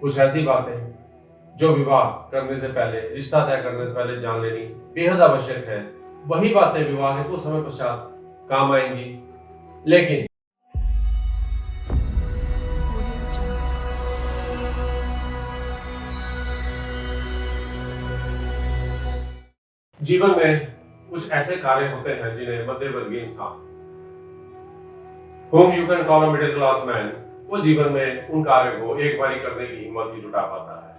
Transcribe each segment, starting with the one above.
कुछ ऐसी बातें जो विवाह करने से पहले, रिश्ता तय करने से पहले जान लेनी बेहद आवश्यक है। वही बातें विवाह के कुछ समय पश्चात काम आएंगी। लेकिन जीवन में कुछ ऐसे कार्य होते हैं जिन्हें मध्यवर्गीय इंसान, whom you can call a middle class man, वो जीवन में उन कार्यों को एक बारी करने की हिम्मत ही जुटा पाता है।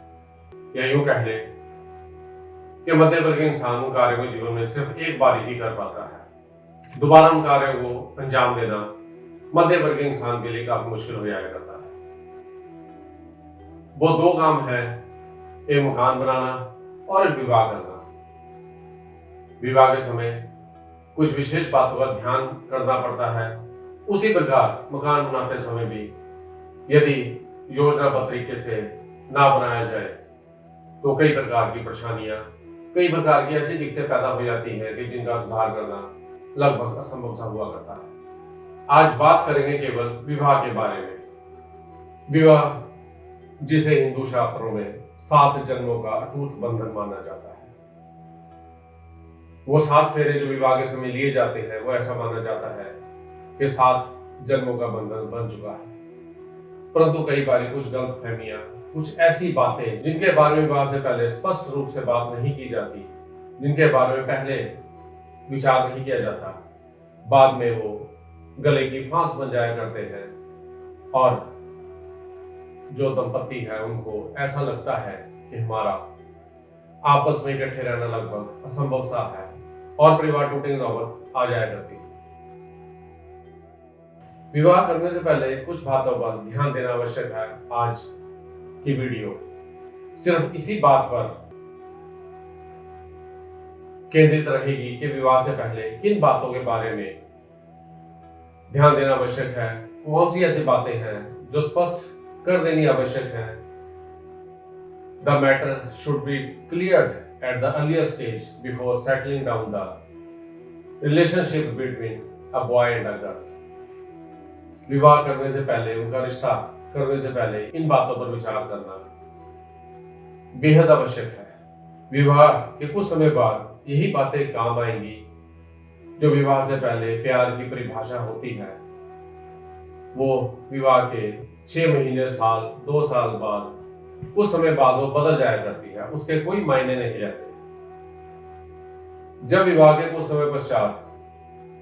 या यूं कह ले कि मध्यवर्गीय इंसान उन कार्यों को जीवन में सिर्फ एक बार ही कर पाता है। दोबारा उन कार्यों को अंजाम देना मध्यवर्गीय इंसान के लिए काफी मुश्किल हो जाया करता है। वो दो काम है, एक मकान बनाना और एक विवाह करना। विवाह के समय कुछ विशेष बातों का ध्यान करना पड़ता है। उसी प्रकार मकान बनाते समय भी यदि योजनाबद्ध तरीके से ना बनाया जाए तो कई प्रकार की परेशानियां, कई प्रकार की ऐसी दिक्कतें पैदा हो जाती हैं कि जिनका सुधार करना लगभग असंभव सा हुआ करता है। आज बात करेंगे केवल विवाह के बारे में। विवाह जिसे हिंदू शास्त्रों में 7 जन्मों का अटूट बंधन माना जाता है। वो 7 फेरे जो विवाह के समय लिए जाते हैं, वो ऐसा माना जाता है कि 7 जन्मों का बंधन बन चुका है। परंतु कई बार कुछ गलतफहमियां, कुछ ऐसी बातें जिनके बारे में विवाह से पहले स्पष्ट रूप से बात नहीं की जाती, जिनके बारे में पहले विचार नहीं किया जाता, बाद में वो गले की फांस बन जाया करते हैं और जो दंपति है उनको ऐसा लगता है कि हमारा आपस में इकट्ठे रहना लगभग असंभव सा है और परिवार टूटने की नौबत आ जाया करती है। विवाह करने से पहले कुछ बातों पर ध्यान देना आवश्यक है। आज की वीडियो सिर्फ इसी बात पर केंद्रित रहेगी कि विवाह से पहले किन बातों के बारे में ध्यान देना आवश्यक है, कौन सी ऐसी बातें हैं जो स्पष्ट कर देनी आवश्यक है। The matter should be cleared at the earlier stage before settling down the relationship between a boy and a girl. विवाह करने से पहले, उनका रिश्ता करने से पहले इन बातों पर विचार करना बेहद आवश्यक है। विवाह के कुछ समय बाद यही बातें काम आएंगी जो विवाह से पहले प्यार की परिभाषा होती है। वो विवाह के 6 महीने, साल, 2 साल बाद, कुछ समय बाद वो बदल जाया करती है, उसके कोई मायने नहीं रहते। जब विवाह के कुछ समय पश्चात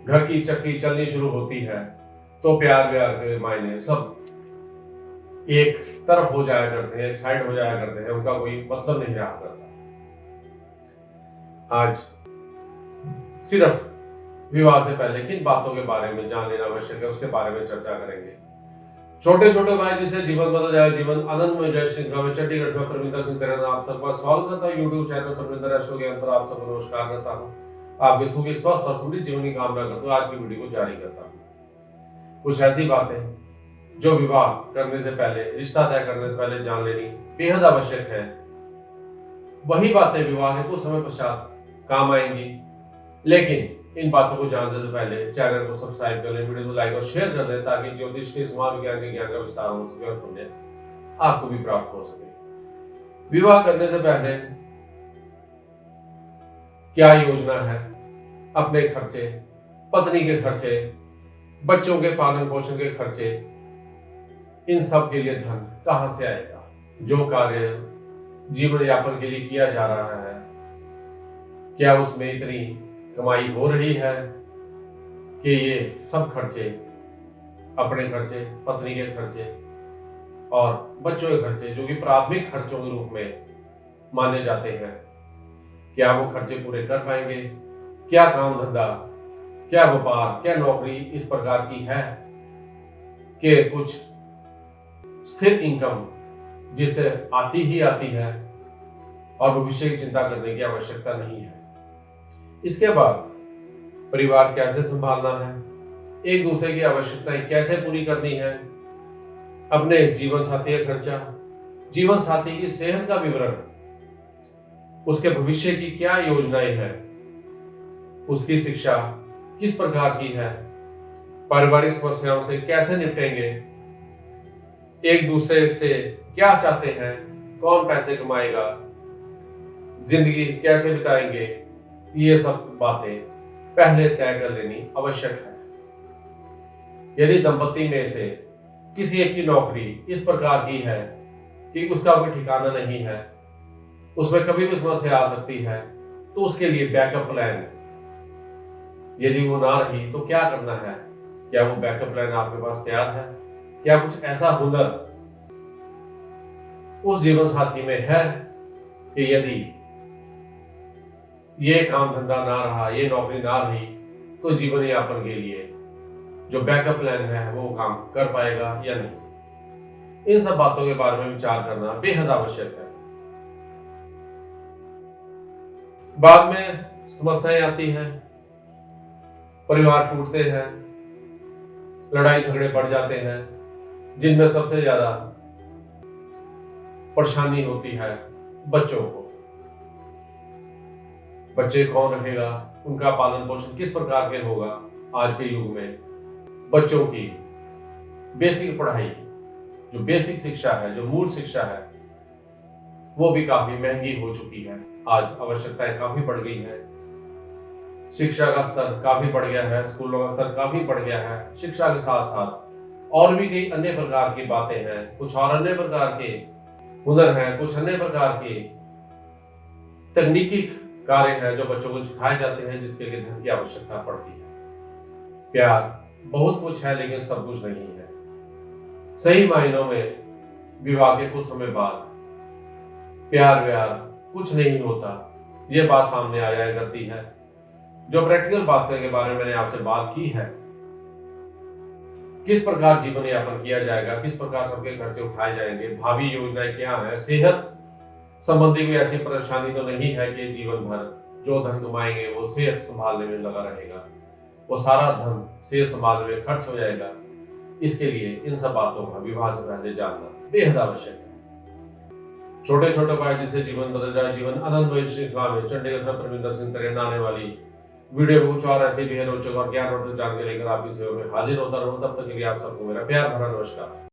घर की चक्की चलनी शुरू होती है तो प्यार व्यार के मायने सब एक तरफ हो जाया करते हैं, एक साइड हो जाया करते हैं, उनका कोई मतलब नहीं रहा करता। आज सिर्फ विवाह से पहले किन बातों के बारे में जान लेना आवश्यक है, उसके बारे में चर्चा करेंगे। छोटे छोटे भाई जिसे जीवन बदल जाए, जीवन आनंद में जय श्रृंखला में चंडीगढ़ में परमिंदर सिंह तेरा नाम आप सबका स्वागत करता हूँ। यूट्यूब चैनल परमिंदर एस्ट्रो ज्ञान पर आप सबको नमस्कार करता हूँ। आपके सुखी, स्वस्थ और समृद्ध जीवन की कामना करता हूँ। आज की वीडियो को जारी करता हूँ। कुछ ऐसी बातें जो विवाह करने से पहले, रिश्ता तय करने से पहले जान लेनी बेहद आवश्यक है। वही बातें विवाह के कुछ समय पश्चात काम आएंगी। लेकिन इन बातों को जानने से पहले चैनल को सब्सक्राइब कर लें, वीडियो को लाइक और शेयर कर दें ताकि ज्योतिष के, समाज विज्ञान के ज्ञान का विस्तार हो सके और पुण्य आपको भी प्राप्त हो सके। विवाह करने से पहले क्या योजना है, अपने खर्चे, पत्नी के खर्चे, बच्चों के पालन पोषण के खर्चे, इन सब के लिए धन कहां से आएगा। जो कार्य जीवन यापन के लिए किया जा रहा है, क्या उसमें इतनी कमाई हो रही है कि ये सब खर्चे, अपने खर्चे, पत्नी के खर्चे और बच्चों के खर्चे, जो कि प्राथमिक खर्चों के रूप में माने जाते हैं, क्या वो खर्चे पूरे कर पाएंगे। क्या काम धंधा, क्या व्यापार, क्या नौकरी इस प्रकार की है कि कुछ स्थिर इनकम जिसे आती ही आती है और भविष्य की चिंता करने की आवश्यकता नहीं है। इसके बाद परिवार कैसे संभालना है, एक दूसरे की आवश्यकताएं कैसे पूरी करनी है, अपने जीवन साथी का खर्चा, जीवन साथी की सेहत का विवरण, उसके भविष्य की क्या योजनाएं हैं, उसकी शिक्षा किस प्रकार की है, पारिवारिक समस्याओं से कैसे निपटेंगे, एक दूसरे से क्या चाहते हैं, कौन पैसे कमाएगा, जिंदगी कैसे बिताएंगे, ये सब बातें पहले तय कर लेनी आवश्यक है। यदि दंपति में से किसी एक की नौकरी इस प्रकार की है कि उसका कोई ठिकाना नहीं है, उसमें कभी भी समस्या आ सकती है, तो उसके लिए बैकअप प्लान, यदि वो ना रही तो क्या करना है, क्या वो बैकअप प्लान आपके पास तैयार है? क्या कुछ ऐसा हुनर उस जीवन साथी में है कि यदि ये काम धंधा ना रहा, ये नौकरी ना रही, तो जीवन यापन के लिए जो बैकअप प्लान है वो काम कर पाएगा या नहीं? इन सब बातों के बारे में विचार करना बेहद आवश्यक है। बाद में समस्याएं आती हैं, परिवार टूटते हैं, लड़ाई झगड़े बढ़ जाते हैं, जिनमें सबसे ज्यादा परेशानी होती है बच्चों को। बच्चे कौन रहेगा, उनका पालन पोषण किस प्रकार के होगा? आज के युग में बच्चों की बेसिक पढ़ाई, जो बेसिक शिक्षा है, जो मूल शिक्षा है, वो भी काफी महंगी हो चुकी है। आज आवश्यकताएं काफी बढ़ गई है, शिक्षा का स्तर काफी बढ़ गया है, स्कूलों का स्तर काफी बढ़ गया है। शिक्षा के साथ साथ और भी कई अन्य प्रकार की बातें हैं, कुछ और अन्य प्रकार के हुनर हैं, कुछ अन्य प्रकार के तकनीकी कार्य हैं जो बच्चों को सिखाए जाते हैं, जिसके लिए धन की आवश्यकता पड़ती है। प्यार बहुत कुछ है लेकिन सब कुछ नहीं है। सही मायनों में विवाह के कुछ समय बाद प्यार व्यार कुछ नहीं होता, ये बात सामने आ जाया करती है। जो प्रैक्टिकल बातें के बारे में मैंने आपसे बात की है, किस प्रकार जीवन यापन किया जाएगा, किस प्रकार सबके खर्चे उठाए जाएंगे, भावी योजनाएं क्या है, सेहत संबंधी कोई ऐसी परेशानी तो नहीं है कि जीवन भर जो धन कमाएंगे वो सेहत संभालने में लगा रहेगा, वो सारा धन सेहत संभालने में खर्च हो जाएगा। इसके लिए इन सब बातों का विवाह से पहले जानना बेहद आवश्यक है। छोटे छोटे उपाय जिससे जीवन बदल जाए, जीवन आनंदमय श्रृंखला में चंडीगढ़ से परमिंदर सिंह तरेना आने वाली वीडियो को कुछ और ऐसे बेहद रोचक और ज्ञानवर्धक जानकारी लेकर आपकी सेवा में हाजिर होता रहूं। तब तक के लिए आप सबको मेरा प्यार भरा नमस्कार।